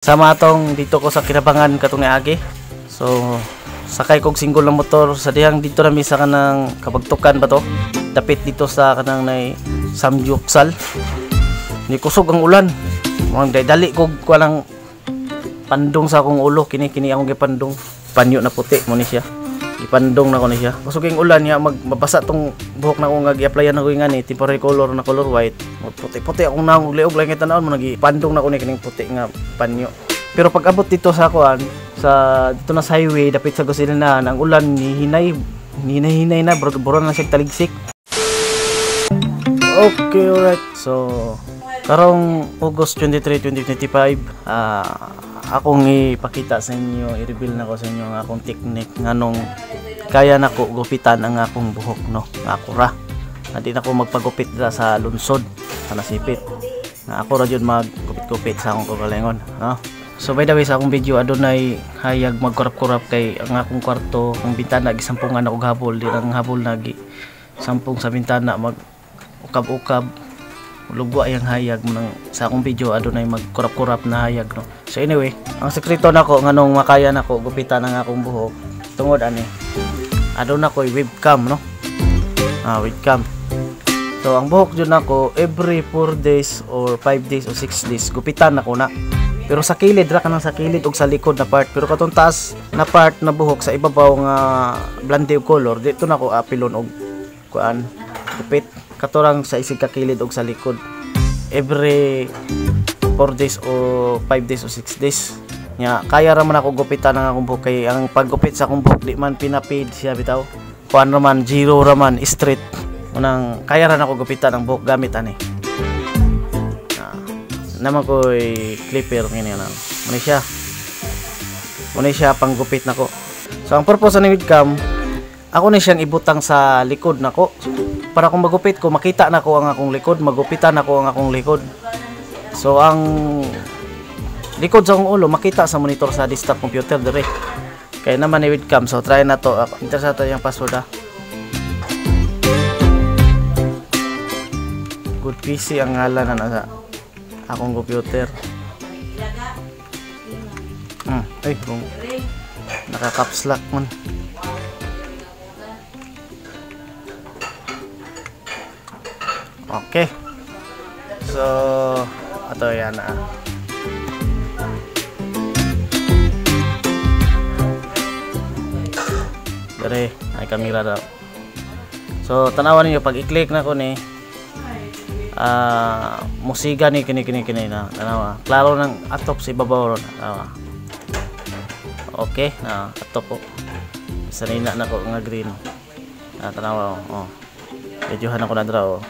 Sama atong dito ko sa Kinabangan katong niagi. So sakay kog single na motor sa dihang dito na misa kanang Kabagtukan ba to. Dapit dito sa kanang nay Samgyupsal. Ni kusog ang ulan. Mga dali kog walang pandong sa akong ulo kini akong gipandong. Panyo na puti mo ni siya. Ipandong na ko ni siya. Kusog ang ulan niya mabasa tong buhok na ko nga gi-applyan na ko ngani temporary color na color white. Puti-puti akong naong liog lang itanawon mo nagipandong na ko ni kining puti nga panyo. Pero pag abot dito sa kuan sa dito na sa highway dapit sa gasolinahan ang ulan hinay na bura na siya taligsik. Okay, alright. So karong August 23, 2025 akong ipakita sa inyo, i-reveal na ko sa inyo ang akong technique nganong kaya nako gupitan ang akong buhok no, ako ra. Hindi na ko magpagupit dira sa lunsod sa nasipit. Na ako ra jud maggupit-gupit sa akong kagalingon, no. So by the way sa akong video adunay hayag magkurap-kurap kay ang akong kwarto, ang bintana gisampungan ako gahapon, di lang habol nagi sampung sa bintana mag ukab-ukab. Lugwa yang hayag mo sa akong video adunay magkurap-kurap na hayag no. So anyway, ang sekreto nako nganong makaya nako gupitan ang akong buhok tungod ani aduna ko webcam no. Webcam. So ang buhok jud nako every 4 days or 5 days or 6 days gupitan nako na. Pero sa kilid ra kanang sa kilid ug sa likod na part, pero katong taas na part na buhok sa ibabaw nga blonde og color dito nako apilon og kuan gupit katurang sa isig kakilid og sa likod every 4 days o 5 days o 6 days nya kaya ra man ako gupitan ang akong buhok kay ang paggupit sa akong buhok di man pinapid siya bitaw kuan ra man zero ra man straight unang kaya ra nako gupitan ang buhok gamit ani naman ko'y clipper ngini na muna siya panggupit nako. So ang purpose ng webcam ako ni siyang ibutang sa likod nako para kung magupit ko makita nako ang akong likod, magupitan nako ang akong likod. So ang likod sa akong ulo makita sa monitor sa desktop computer dire. Kaya naman ni webcam, so try na to. Enter sa to yung password Good PC ang ngalan na nasa akong computer. Ay kung naka-caps lock man. Okay. So ato yan Dere, ay kamera daw. So tanawan niyo pag i-click na ko ni musiga ni kini na tanawa. Klaro ng atop sa ibabaw ron. Tanawa. Okay, na atop po. Sanina na ko nga green. Tanawa Videohan ako na draw.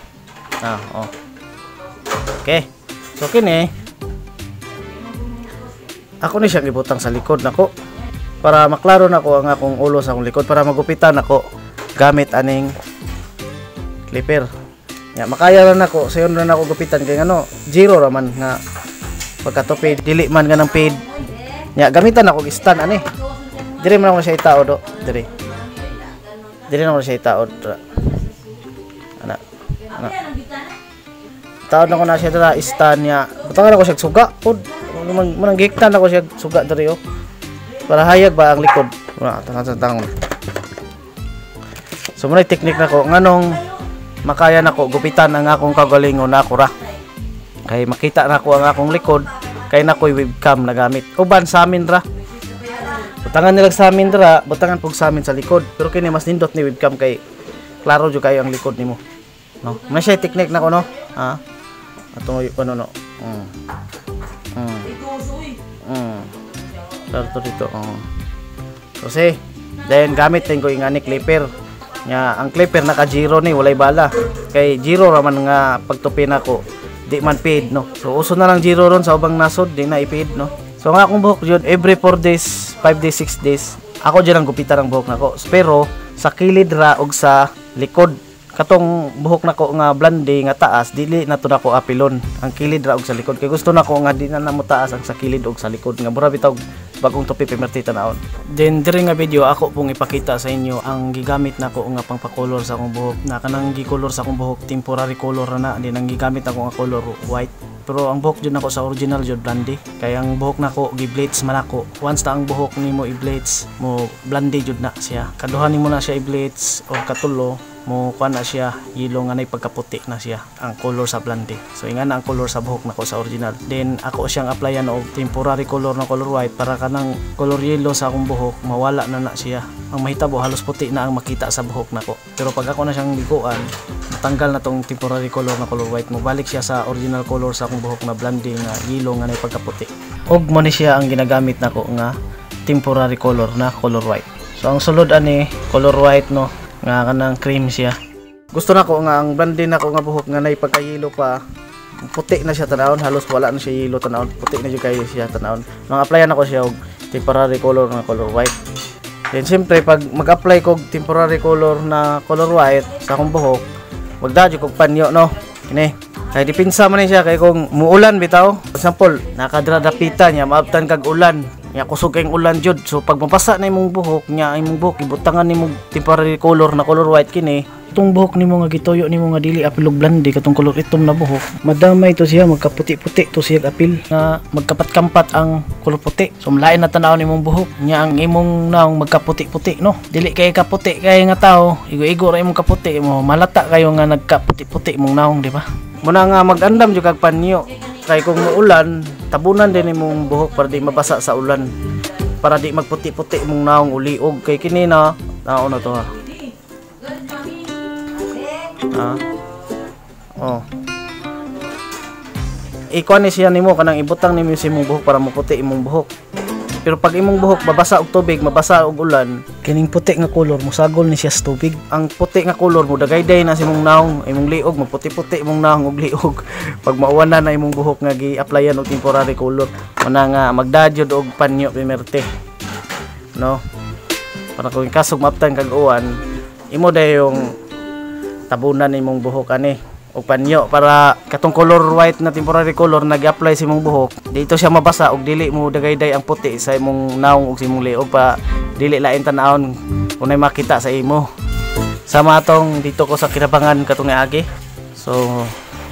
Okay. So kini ako ni siyang ibutang sa likod nako para maklaro nako ang akong ulo sa akong likod para magupitan nako gamit aning clipper. Ya makaya ra nako sayon ra nako gupitan kay ngano zero ra man nga pagkatupid dili man nga nang paid. Ya gamitan nako stand ani. Dire man ako siya itaod do. Dire na ako siya itaod. Ana. Taon na ko na siya dira stand niya. Butangan ako siya suga pod. Manang giktan ako siya suga diri para hayag ba ang likod. Tangan. So muna technique nako nganong makaya nako gupitan ang akong kagalingon nako ra. Kay makita nako ang akong likod kay nakoy webcam na gamit. Uban sa amin ra. Butangan nila sa amin dira, butangan pug sa amin sa likod. Pero kini mas nindot ni webcam kay klaro jud kayo ang likod nimo. No, may siya technique nako no. Ato ano no. Dito dito. Kasi then gamit din ko yung ani clipper. Nya ang clipper naka zero ni walay bala. Kay zero ra man nga pagtupi nako. Di man paid no. So uso na lang zero ron sa ubang nasod di na i-paid no. So nga akong buhok jud every 4 days, 5 days, 6 days. Ako jud ang gupitan ang buhok nako. Pero sa kilid ra og sa likod katong buhok nako nga blonde nga taas dili na to nako apilon. Ang kilid ra og sa likod kay gusto nako nga di na namo taas ang sa kilid og sa likod nga bura bitaw bagong tupi pimerti tanaon. Then diri nga video ako pong ipakita sa inyo ang gigamit nako nga pangpakolor sa akong buhok. Na kanang gikolor sa akong buhok temporary color na din ang gigamit ako nga color white. Pero ang buhok jud nako sa original jud blonde. Kaya ang buhok nako gi-bleach man ako. Once na ang buhok nimo i-bleach mo blonde jud na siya. Kaduhan nimo na siya i-bleach o katulo mo kuan na siya yellow nga nay pagkaputi na siya ang color sa blonde. So inga na ang color sa buhok nako sa original. Then ako siyang applyan og temporary color na color white para kanang color yellow sa akong buhok mawala na siya. Ang mahitabo halos puti na ang makita sa buhok nako. Pero pag ako na siyang liguan, matanggal na tong temporary color na color white mo balik siya sa original color sa akong buhok na blonde nga yellow nga nay pagkaputi. Og mo ni siya ang ginagamit nako nga temporary color na color white. So ang sulod ani color white no nga kanang cream siya. Gusto nako nga ang blonde nako nga buhok nga nay pagka-yellow pa puti na siya tanawon, halos wala na siya yellow tanawon, puti na jud kay siya tanawon. Nang applyan ako siya og temporary color na color white. Then siyempre pag mag-apply kog temporary color na color white sa akong buhok, magdadyo kog panyo no. Kini kay dipinsa man ni siya kay kung muulan bitaw. For example, nakadradapita niya maabtan kag ulan. Nya kusog kayong ulan jud. So pag mapasa na imong buhok nya imong buhok ibutangan nimo temporary color na color white kini. Itong buhok nimo nga gituyo nimo nga dili apilog blonde katong color itom na buhok. Madamay to siya magkaputi-puti to siya apil nga magkapat-kampat ang color puti. So malain na tanaw nimong buhok nya ang imong naong magkaputi-puti no. Dili kay kaputi kay nga tao, igo-igo ra imong kaputi mo. Malata kayo nga nagkaputi-puti mong naong, di ba? Muna nga mag-andam jud kag panyo. Kay kung muulan, tabunan din imong buhok para di mabasa sa ulan. Para di magputi-puti imong naong uliog kay kini na naon na to ha. Oh. Ikuan ni siya nimo kanang ibutang nimo sa imong buhok para maputi imong buhok. Pero pag imong buhok mabasa og tubig, mabasa og ulan, kining puti nga color musagol ni siya sa tubig. Ang puti nga color mo dagayday na sa imong naong, imong liog maputi-puti imong naong og liog. Pag mauwan na imong buhok nga gi-applyan og temporary color, una nga magdadyod og panyo primerte. No? Para kung kasog maaptan kag uwan, imo dayong tabunan imong buhok ani og panyo para katong color white na temporary color nag-apply sa imong buhok dito siya mabasa og dili mo dagayday ang puti sa imong naong ug sa imong liog pa dili lain tan-awon unay makita sa imo. Sama atong dito ko sa Kinabangan katong agi. So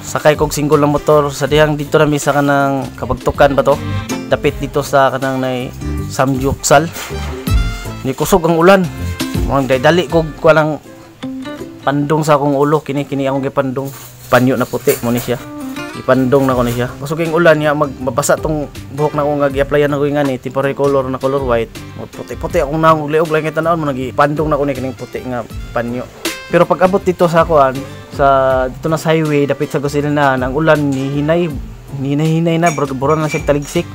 sakay kog single na motor sa dihang dito na misa kanang kabagtukan ba to. Dapit dito sa kanang nay Samgyupsal. Ni kusog ang ulan. Mo dali kog kuanang pandong sa akong ulo kini akong gipandong panyo na puti mo ni siya ipandong na ko ni siya kusog ang ulan niya mabasa tong buhok na ko nga gi-applyan ako ngani temporary color na color white puti akong naong liog lang kita naon mo nagipandong na ko ni kining puti nga panyo. Pero pag abot dito sa kuan sa dito na sa highway dapit sa Gosilinaan ang ulan ni hinay na buro na siya taligsik.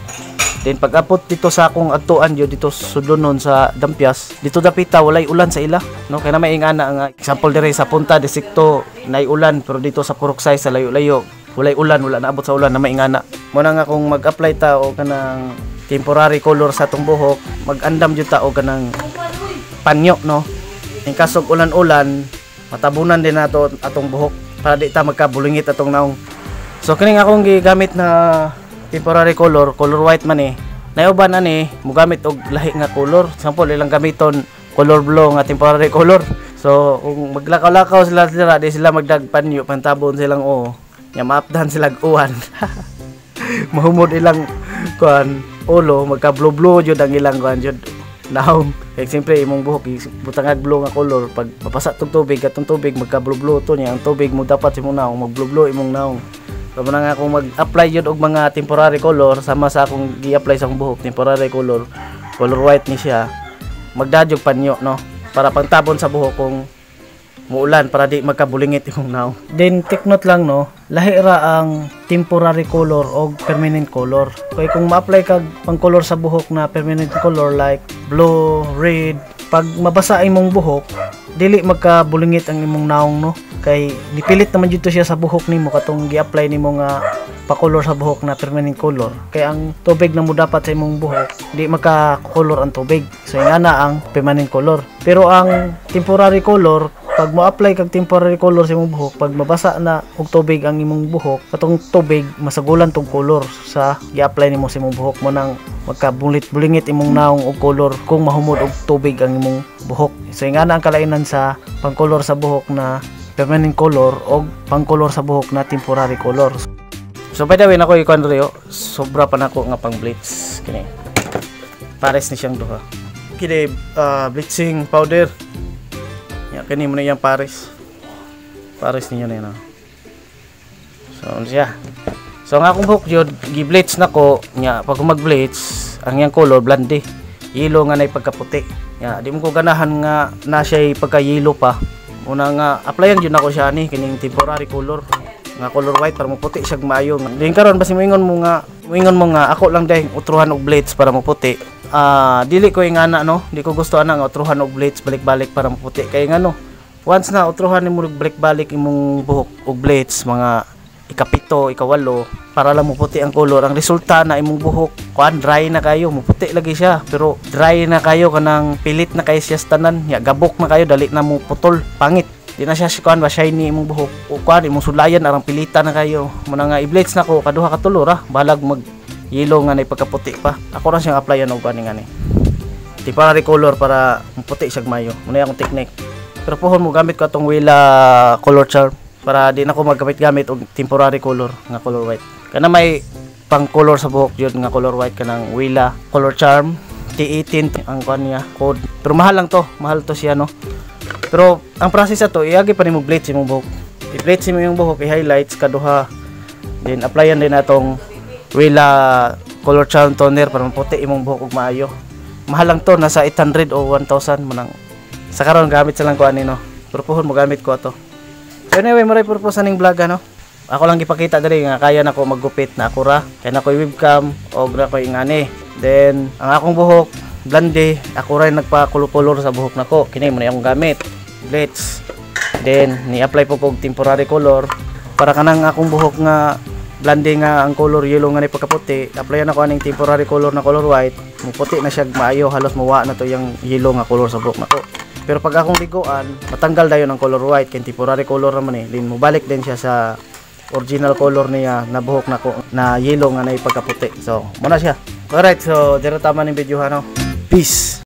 Then pag abot dito sa akong adtuan yo dito sudlonon sa Dampias, dito dapita walay ulan sa ila, no? Kaya na may ingana nga example dire sa Punta distrito nay ulan pero dito sa Puruksay sa layo-layo walay ulan, wala na abot sa ulan na may ingana. Mo na nga kung mag-apply ta o kanang temporary color sa atong buhok, mag-andam jud ta o kanang panyo, no? In kasog ulan-ulan, matabunan din nato atong buhok para di ta magkabulingit atong naong. So kining akong gigamit na temporary color white man nayuban ani mo gamit og lahi nga color. Example ilang gamiton color blue nga temporary color. So kung maglakaw-lakaw sila di sila magdagpanyo pantabon silang nya maapdan sila uwan. Mahumod ilang kuan ulo magka blue jud ang ilang kuan jud naong. Kaya siyempre imong buhok butangag blue nga color pag mapasa tog tubig katong tubig magka blue to niya ang tubig mo dapat imong naong mag blue imong naong. So muna nga kung mag-apply yun og mga temporary color sama sa akong gi-apply sa akong buhok temporary color white ni siya magdadyog panyo, no? Para pangtabon sa buhok kung muulan para di magkabulingit imong naong. Then take note lang, no, lahi ra ang temporary color og permanent color. Kaya kung ma-apply kag pang color sa buhok na permanent color like blue, red, pag mabasa imong buhok dili magkabulingit ang imong naong, no? Kay nipilit naman dito siya sa buhok nimo katong gi-apply nimo nga pa-color sa buhok na permanent color. Kay ang tubig na mo dapat sa imong buhok di magka-color ang tubig. So ingana ang permanent color. Pero ang temporary color pag mo-apply kag temporary color sa imong buhok, pag mabasa na og tubig ang imong buhok, katong tubig masagulan tong color sa i-apply nimo sa imong buhok mo nang magkabulit-bulingit imong naong og color kung mahumod og tubig ang imong buhok. So ingana ang kalainan sa pang-color sa buhok na permanent color o pang-color sa buhok na temporary color. So by the way, nako ikuan diri, sobra pa nako nga pang bleach kini. Pares ni siyang duha. Kini bleaching powder. Ya kini mo na yang pares. Pares niya na yan. So ano siya. So ang akong buhok jud gi-bleach nako nya pag mag-bleach ang yang color blonde. Yellow nga nay pagkaputi. Ya di mo ko ganahan nga na siya pagka-yellow pa. Una nga applyan jud nako siya ni kining temporary color nga color white para maputi siya maayo. Din karon basi moingon mo nga ako lang dai utruhan og bleach para maputi. Dili ko ingana no, di ko gusto ana nga utruhan og bleach balik-balik para maputi kay ngano. Once na utruhan nimo balik-balik imong buhok og bleach mga ikapito, ikawalo para lang maputi ang color, ang resulta na imong buhok kuan dry na kayo, maputi lagi siya pero dry na kayo kanang pilit na kayo siya tanan, ya gabok na kayo dali na mo putol, pangit. Di na siya kuan ba shiny imong buhok. O kuan imong sulayan arang pilita na kayo. Muna nga i-bleach nako kaduha ka tulo ra, balag mag yellow nga nay pagkaputi pa. Ako ra siyang applyan og ani ngani. Temporary color para maputi siya mayo. Muna akong technique. Pero pohon mo gamit ko atong Wila color charm para di na ko maggamit-gamit og temporary color nga color white. Kana may pang color sa buhok jud nga color white kanang Wila color charm T18 ang kuan niya code. Pero mahal lang to, mahal to siya no. Pero ang process ato iagi pa nimo bleach imong buhok. I-bleach mo yung buhok, i-highlights kaduha. Then applyan din natong Wila color charm toner para maputi imong buhok og maayo. Mahal lang to, nasa 800 o 1,000 manang. Sa karon gamit sa lang ko ani no. Pero pohon mo gamit ko ato. So anyway, maray purpose aning vlog ano. Ako lang gipakita diri nga kaya nako maggupit na ako ra. Kaya nako webcam og na ko ingani. Then ang akong buhok blonde, ako rin nagpa-color sa buhok nako. Kini mo na akong gamit. Bleach. Then ni-apply po kog temporary color para kanang akong buhok nga blonde nga ang color yellow nga ni pagkaputi. Applyan ako aning temporary color na color white. Muputi na siya maayo, halos mawa na to yung yellow nga color sa buhok nako. Pero pag akong liguan, matanggal dayon ang color white kay temporary color naman eh. Then mubalik din siya sa original color niya na buhok nako na yellow nga na pagkaputi. So, muna siya. Alright, so dito tama ng video ano. Peace.